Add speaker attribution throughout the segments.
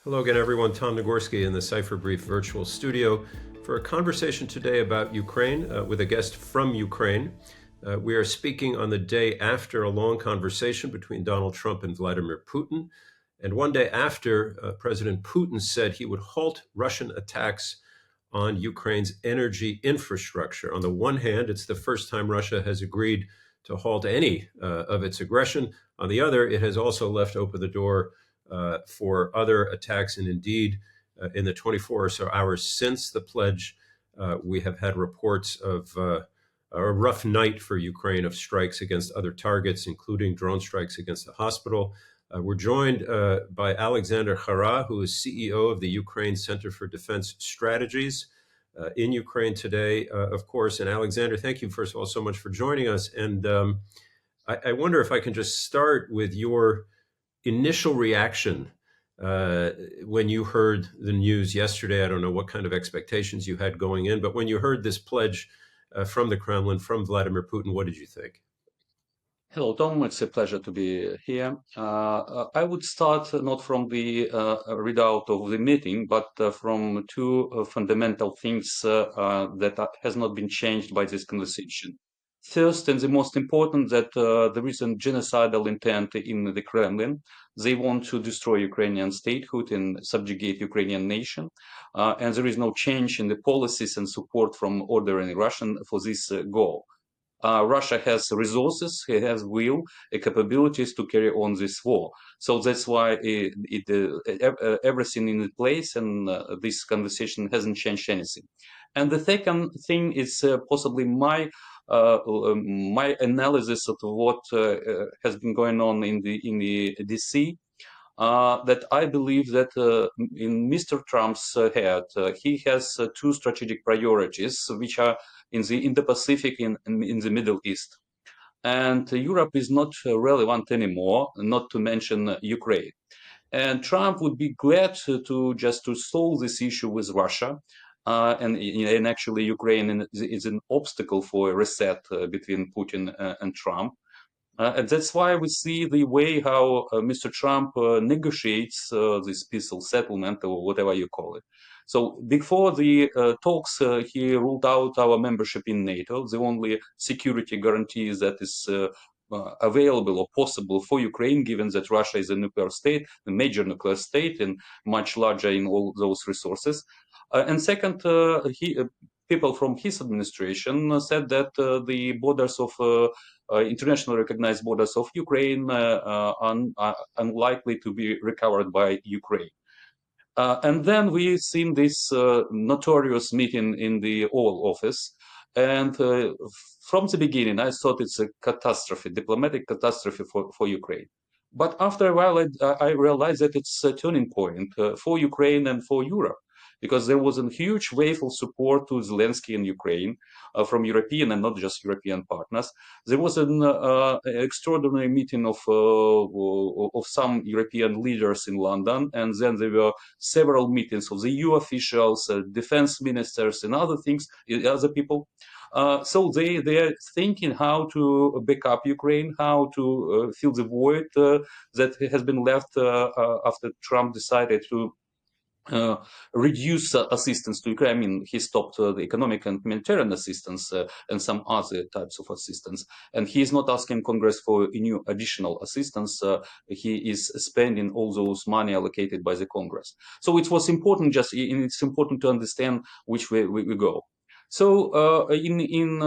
Speaker 1: Hello again, everyone. Tom Nagorski in the Cipher Brief virtual studio for a conversation today about Ukraine with a guest from Ukraine. We are speaking on the day after a long conversation between Donald Trump and Vladimir Putin, and one day after President Putin said he would halt Russian attacks on Ukraine's energy infrastructure. On the one hand, it's the first time Russia has agreed to halt any of its aggression. On the other, it has also left open the door for other attacks. And indeed, in the 24 or so hours since the pledge, we have had reports of a rough night for Ukraine of strikes against other targets, including drone strikes against the hospital. We're joined by Alexander Khara, who is CEO of the Ukraine Center for Defense Strategies in Ukraine today, of course. And Alexander, thank you, first of all, so much for joining us. And I wonder if I can just start with your initial reaction when you heard the news yesterday. I don't know what kind of expectations you had going in, but when you heard this pledge from the Kremlin, from Vladimir Putin, what did you think?
Speaker 2: Hello, Tom. It's a pleasure to be here. I would start not from the readout of the meeting, but from two fundamental things that has not been changed by this conversation. First, and the most important, that there is a genocidal intent in the Kremlin. They want to destroy Ukrainian statehood and subjugate Ukrainian nation, and there is no change in the policies and support from ordinary Russian for this goal. Russia has resources, it has will, capabilities to carry on this war. So that's why everything in place, and this conversation hasn't changed anything. And the second thing is possibly my analysis of what has been going on in the DC. That I believe that in Mr. Trump's head, he has two strategic priorities, which are in the Indo-Pacific and in the Middle East. And Europe is not relevant anymore, not to mention Ukraine. And Trump would be glad to just to solve this issue with Russia. And actually, Ukraine is an obstacle for a reset between Putin and Trump. And that's why we see the way how Mr. Trump negotiates this peaceful settlement, or whatever you call it. So before the talks, he ruled out our membership in NATO. The only security guarantees that is available or possible for Ukraine, given that Russia is a nuclear state, a major nuclear state, and much larger in all those resources. And second, people from his administration said that the borders of internationally recognized borders of Ukraine are unlikely to be recovered by Ukraine. And then we've seen this notorious meeting in the Oval Office. And from the beginning, I thought it's a catastrophe, diplomatic catastrophe for Ukraine. But after a while, I realized that it's a turning point for Ukraine and for Europe, because there was a huge wave of support to Zelensky in Ukraine from European and not just European partners. There was an extraordinary meeting of some European leaders in London, and then there were several meetings of the EU officials, defense ministers, and other things, other people. So they are thinking how to back up Ukraine, how to fill the void that has been left after Trump decided to reduce assistance to Ukraine. I mean, he stopped the economic and humanitarian assistance and some other types of assistance. And he is not asking Congress for new additional assistance. He is spending all those money allocated by the Congress. So it was important, it's important to understand which way we go. So in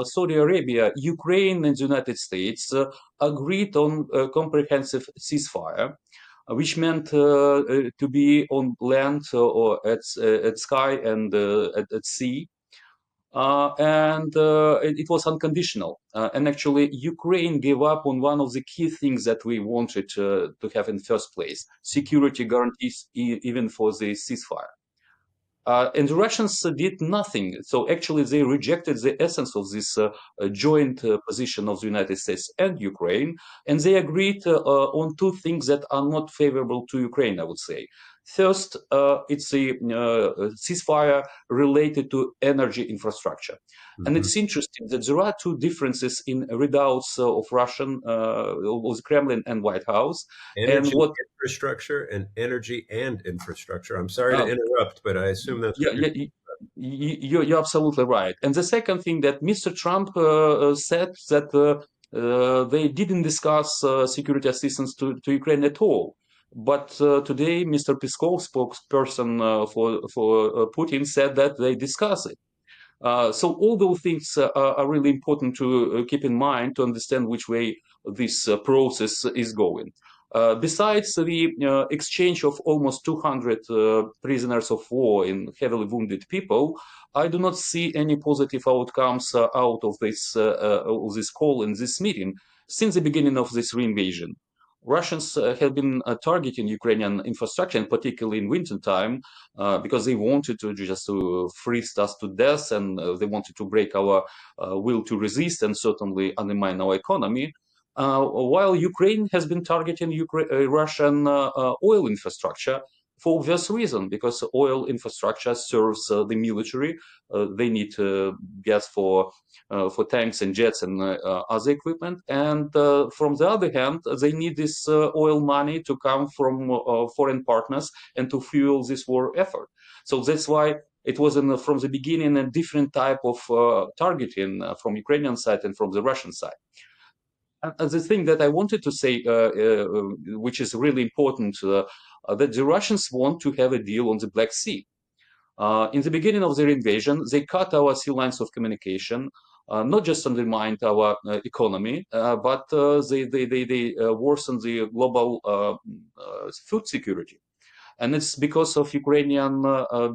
Speaker 2: Saudi Arabia, Ukraine and the United States agreed on a comprehensive ceasefire, which meant to be on land or at sky and at sea. And it was unconditional. And actually, Ukraine gave up on one of the key things that we wanted to have in the first place, security guarantees, even for the ceasefire. And the Russians did nothing. So actually, they rejected the essence of this joint position of the United States and Ukraine, and they agreed on two things that are not favorable to Ukraine, I would say. First, it's a ceasefire related to energy infrastructure. And
Speaker 1: Hmm.
Speaker 2: it's interesting that there are two differences in readouts of of the Kremlin and White House. And
Speaker 1: Energy
Speaker 2: what
Speaker 1: infrastructure and energy and infrastructure. I'm sorry to
Speaker 2: uh,
Speaker 1: interrupt, but I assume that's
Speaker 2: Yeah,
Speaker 1: what you're.
Speaker 2: yeah, you're absolutely right. And the second thing that Mr. Trump said that they didn't discuss security assistance to Ukraine at all. But today, Mr. Peskov, spokesperson for Putin, said that they discuss it. So all those things are really important to keep in mind to understand which way this process is going. Besides the exchange of almost 200 prisoners of war in heavily wounded people, I do not see any positive outcomes out of this call in this meeting since the beginning of this reinvasion. Russians have been targeting Ukrainian infrastructure, and particularly in winter time, because they wanted to just to freeze us to death, and they wanted to break our will to resist and certainly undermine our economy. While Ukraine has been targeting Russian oil infrastructure for obvious reason, because oil infrastructure serves the military. They need gas for tanks and jets and other equipment. And from the other hand, they need this oil money to come from foreign partners and to fuel this war effort. So that's why it was from the beginning a different type of targeting from Ukrainian side and from the Russian side. And the thing that I wanted to say, which is really important, that the Russians want to have a deal on the Black Sea. In the beginning of their invasion, they cut our sea lines of communication, not just undermined our economy, but they worsened the global food security. And it's because of Ukrainian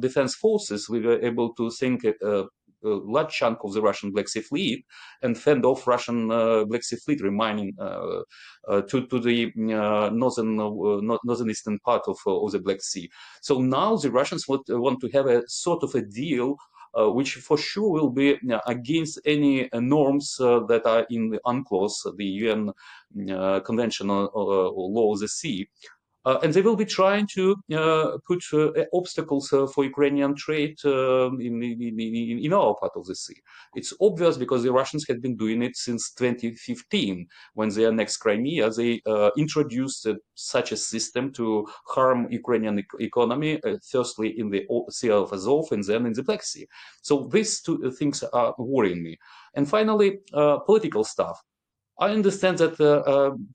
Speaker 2: defense forces we were able to sink a large chunk of the Russian Black Sea Fleet and fend off Russian Black Sea Fleet remaining to the northeastern part of the Black Sea. So now the Russians want to have a sort of a deal which for sure will be against any norms that are in the UNCLOS, the UN Convention on Law of the Sea. And they will be trying to put obstacles for Ukrainian trade in our part of the sea. It's obvious because the Russians had been doing it since 2015, when they annexed Crimea. They introduced such a system to harm Ukrainian economy, firstly in the Sea of Azov and then in the Black Sea. So these two things are worrying me. And finally, political stuff. I understand that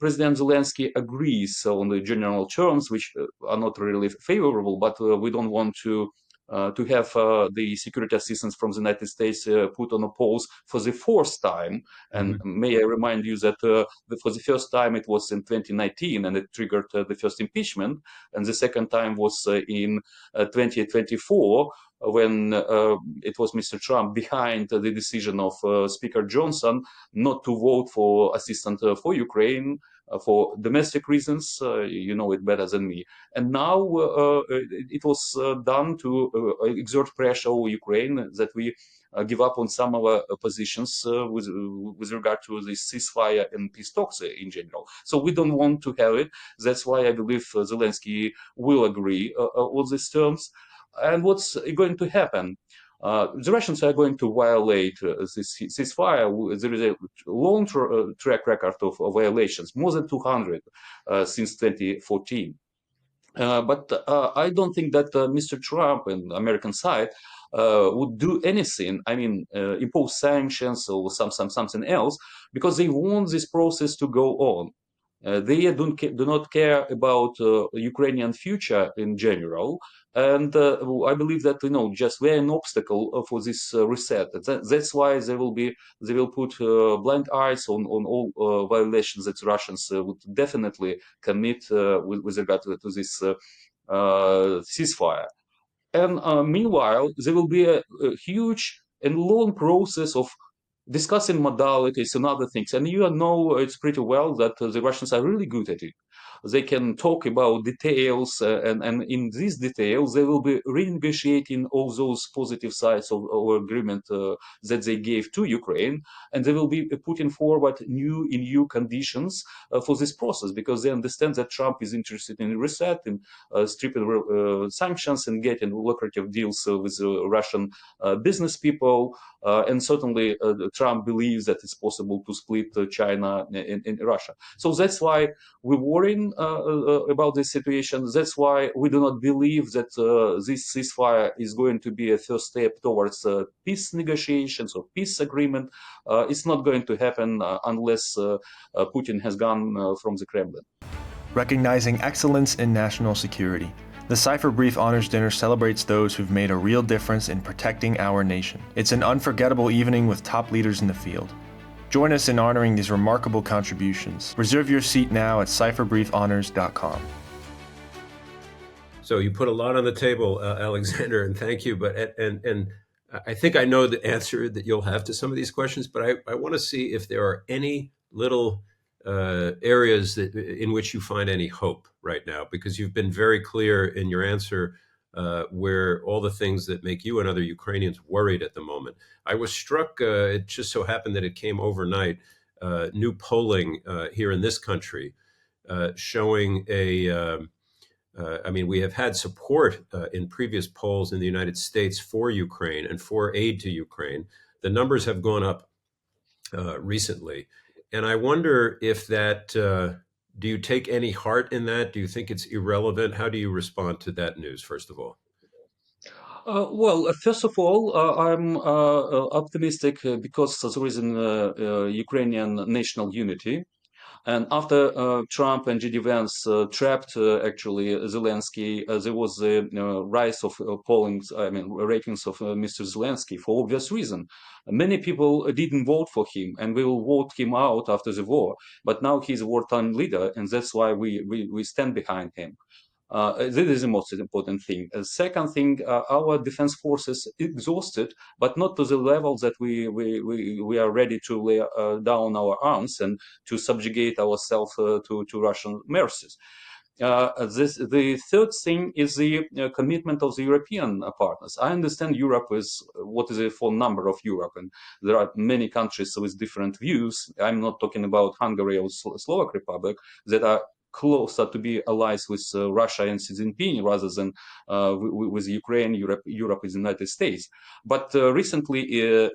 Speaker 2: President Zelensky agrees on the general terms, which are not really favorable, but we don't want to have the security assistance from the United States put on a pause for the fourth time. And
Speaker 1: Hmm.
Speaker 2: may I remind you that for the first time it was in 2019 and it triggered the first impeachment, and the second time was in 2024 when it was Mr. Trump behind the decision of Speaker Johnson not to vote for assistance for Ukraine for domestic reasons. You know it better than me. And now it was done to exert pressure over Ukraine that we give up on some of our positions with regard to the ceasefire and peace talks in general. So we don't want to have it. That's why I believe Zelensky will agree on these terms. And what's going to happen? The Russians are going to violate this ceasefire. There is a long track record of violations, more than 200 since 2014. But I don't think that Mr. Trump and the American side would do anything. I mean, impose sanctions or something else, because they want this process to go on. They do not care about Ukrainian future in general, and I believe that just we're an obstacle for this reset. That's why they will put blind eyes on all violations that Russians would definitely commit with regard to this ceasefire. And meanwhile, there will be a huge and long process of discussing modalities and other things. And you know it's pretty well that the Russians are really good at it. They can talk about details, and in these details, they will be renegotiating all those positive sides of our agreement that they gave to Ukraine, and they will be putting forward new conditions for this process, because they understand that Trump is interested in reset, in stripping sanctions and getting lucrative deals with Russian business people. And certainly Trump believes that it's possible to split China in Russia. So that's why we're worrying about this situation. That's why we do not believe that this ceasefire is going to be a first step towards peace negotiations or peace agreement. It's not going to happen unless Putin has gone from the Kremlin.
Speaker 3: Recognizing excellence in national security, the Cipher Brief Honors Dinner celebrates those who've made a real difference in protecting our nation. It's an unforgettable evening with top leaders in the field. Join us in honoring these remarkable contributions. Reserve your seat now at cipherbriefhonors.com.
Speaker 1: So you put a lot on the table, Alexander, and thank you. But and I think I know the answer that you'll have to some of these questions, but I want to see if there are any little areas in which you find any hope right now, because you've been very clear in your answer where all the things that make you and other Ukrainians worried at the moment. I was struck, it just so happened that it came overnight, new polling here in this country showing I mean, we have had support in previous polls in the United States for Ukraine and for aid to Ukraine. The numbers have gone up recently. And I wonder if that, do you take any heart in that? Do you think it's irrelevant? How do you respond to that news, first of all?
Speaker 2: Well, first of all, I'm optimistic because there is an Ukrainian national unity. And after Trump and JD Vance trapped actually Zelensky, there was a rise of ratings of Mr. Zelensky for obvious reason. Many people didn't vote for him, and we will vote him out after the war. But now he's a wartime leader, and that's why we stand behind him. This is the most important thing. Second thing, our defense forces exhausted, but not to the level that we are ready to lay down our arms and to subjugate ourselves to Russian mercies. The third thing is the commitment of the European partners. I understand Europe is what is the full number of Europe, and there are many countries with different views. I'm not talking about Hungary or Slovak Republic that are closer to be allies with Russia and Xi Jinping rather than with Ukraine, Europe is the United States. But recently,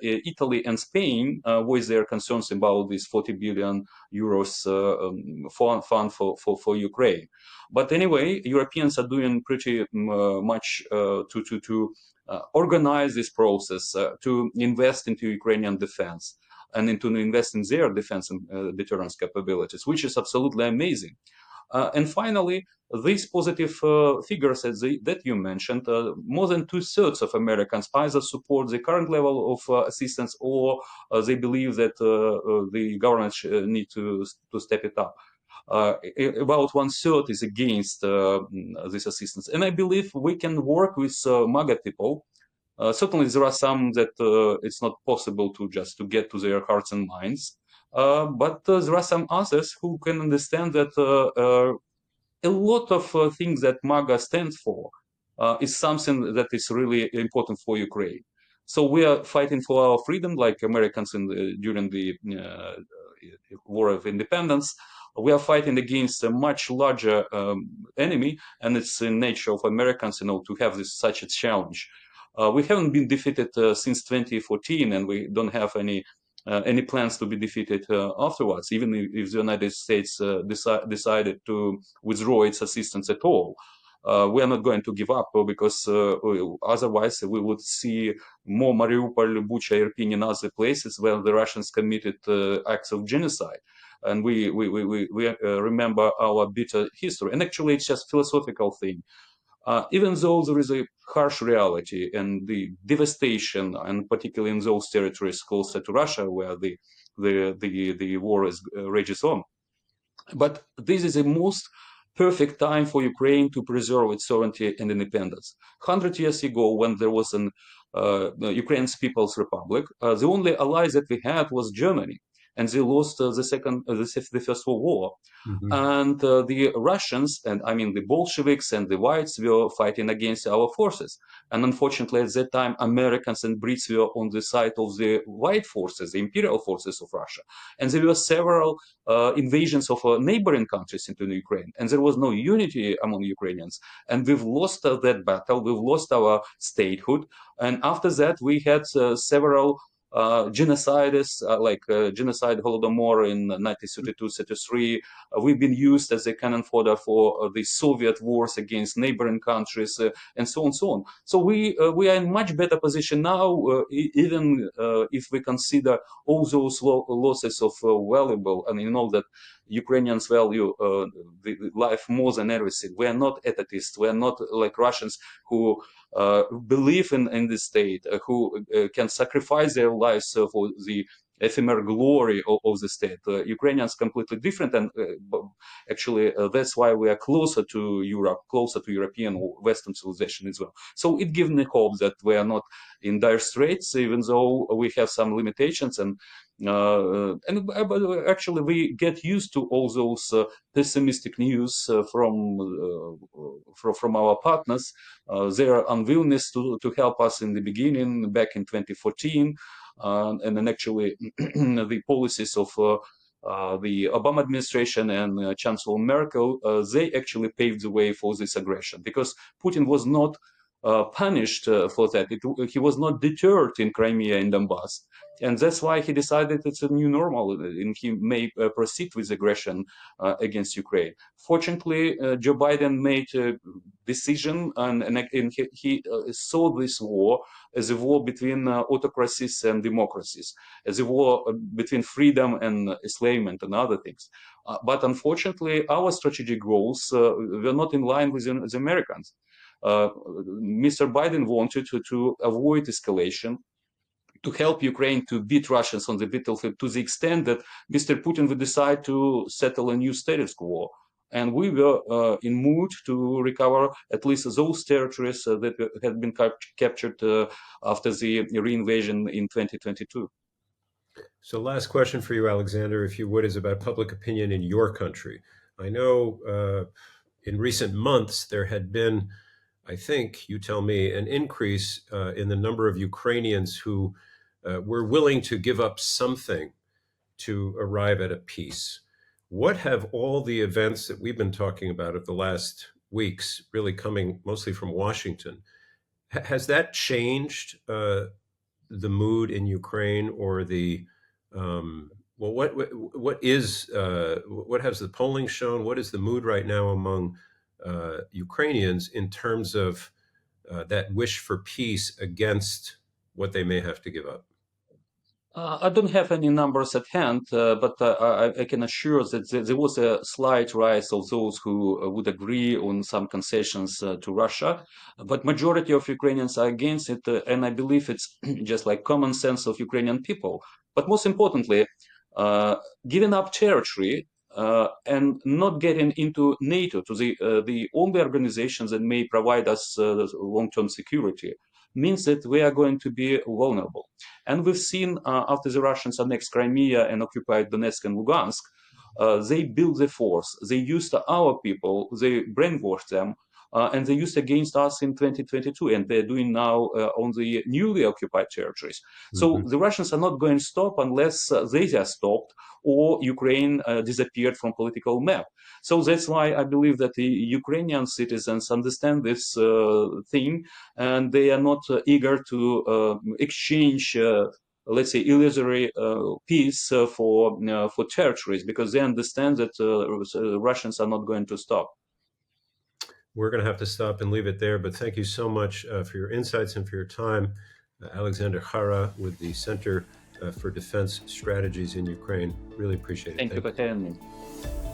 Speaker 2: Italy and Spain voiced their concerns about this 40 billion euros fund for Ukraine. But anyway, Europeans are doing pretty much to organize this process, to invest into Ukrainian defense and to invest in their defense and deterrence capabilities, which is absolutely amazing. And finally, these positive figures that you mentioned, more than 2/3 of Americans either support the current level of assistance or they believe that the government need to step it up. About 1/3 is against this assistance. And I believe we can work with MAGA people. Certainly, there are some that it's not possible to get to their hearts and minds. But there are some others who can understand that a lot of things that MAGA stands for is something that is really important for Ukraine. So we are fighting for our freedom, like Americans during the War of Independence. We are fighting against a much larger enemy, and it's in nature of Americans, to have such a challenge. We haven't been defeated since 2014, and we don't have any plans to be defeated afterwards, even if the United States decided to withdraw its assistance at all. We are not going to give up because otherwise we would see more Mariupol, Bucha, Irpin and other places where the Russians committed acts of genocide. And we remember our bitter history. And actually, it's just a philosophical thing. Even though there is a harsh reality and the devastation, and particularly in those territories closer to Russia where the war rages on, but this is the most perfect time for Ukraine to preserve its sovereignty and independence. 100 years ago, when there was an Ukraine's People's Republic, the only ally that we had was Germany. and they lost the First World War.
Speaker 1: Mhm.
Speaker 2: And the Russians, and I mean the Bolsheviks and the Whites, were fighting against our forces. And unfortunately, at that time, Americans and Brits were on the side of the White forces, the imperial forces of Russia. And there were several invasions of neighboring countries into Ukraine, and there was no unity among Ukrainians. And we've lost that battle, we've lost our statehood. And after that, we had several genocides, like genocide Holodomor in 1932-33. We've been used as a cannon fodder for the Soviet wars against neighboring countries, and so on, so on. So we are in much better position now, even if we consider all those losses of valuable, and you know that Ukrainians value the life more than everything. We are not etatists. We are not like Russians who believe in the state, who can sacrifice their lives for the ephemeral glory of the state. Ukrainians completely different, and actually that's why we are closer to Europe, closer to European or Western civilization as well. So it gives me hope that we are not in dire straits, even though we have some limitations, and actually we get used to all those pessimistic news from our partners, their unwillingness to help us in the beginning, back in 2014, and then actually the policies of the Obama administration and Chancellor Merkel, they actually paved the way for this aggression, because Putin was not punished for that. He was not deterred in Crimea and Donbass. And that's why he decided it's a new normal, and he may proceed with aggression against Ukraine. Fortunately, Joe Biden made a decision, and he saw this war as a war between autocracies and democracies, as a war between freedom and enslavement and other things. But unfortunately, our strategic goals were not in line with the Americans. Mr. Biden wanted to avoid escalation, to help Ukraine to beat Russians on the battlefield, to the extent that Mr. Putin would decide to settle a new status quo. And we were in mood to recover at least those territories that had been captured after the reinvasion in 2022.
Speaker 1: So, last question for you, Alexander, if you would, is about public opinion in your country. I know in recent months there had been, I think, you tell me, an increase in the number of Ukrainians who were willing to give up something to arrive at a peace. What have all the events that we've been talking about of the last weeks, really coming mostly from Washington, has that changed the mood in Ukraine, or the well, what has the polling shown? What is the mood right now among Ukrainians in terms of that wish for peace against what they may have to give up?
Speaker 2: I don't have any numbers at hand, but I can assure that there was a slight rise of those who would agree on some concessions to Russia, but majority of Ukrainians are against it, and I believe it's just like common sense of Ukrainian people. But most importantly, giving up territory and not getting into NATO, to the only organizations that may provide us long-term security, means that we are going to be vulnerable. And we've seen after the Russians annexed Crimea and occupied Donetsk and Lugansk, they built the force. They used our people, they brainwashed them, and they used against us in 2022, and they're doing now on the newly occupied territories. So the Russians are not going to stop unless they are stopped or Ukraine disappeared from political map. So that's why I believe that the Ukrainian citizens understand this thing, and they are not eager to exchange let's say illusory peace for territories, because they understand that Russians are not going to stop.
Speaker 1: We're going to have to stop and leave it there, but thank you so much for your insights and for your time. Alexander Hara with the Center for Defense Strategies in Ukraine. Really appreciate it.
Speaker 2: Thank you for having me.